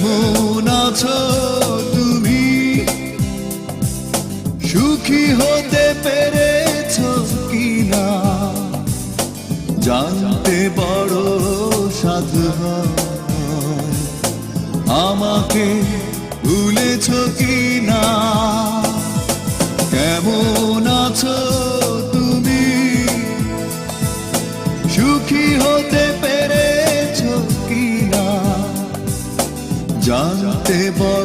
কেমন আছো তুমি? সুখী হতে পেরেছো কিনা জানতে বড় সাধু হয়। আমাকে ভুলেছো কিনা? কেমন আছো তুমি? সুখী হতে পেরেছো কিনা জানতে বড়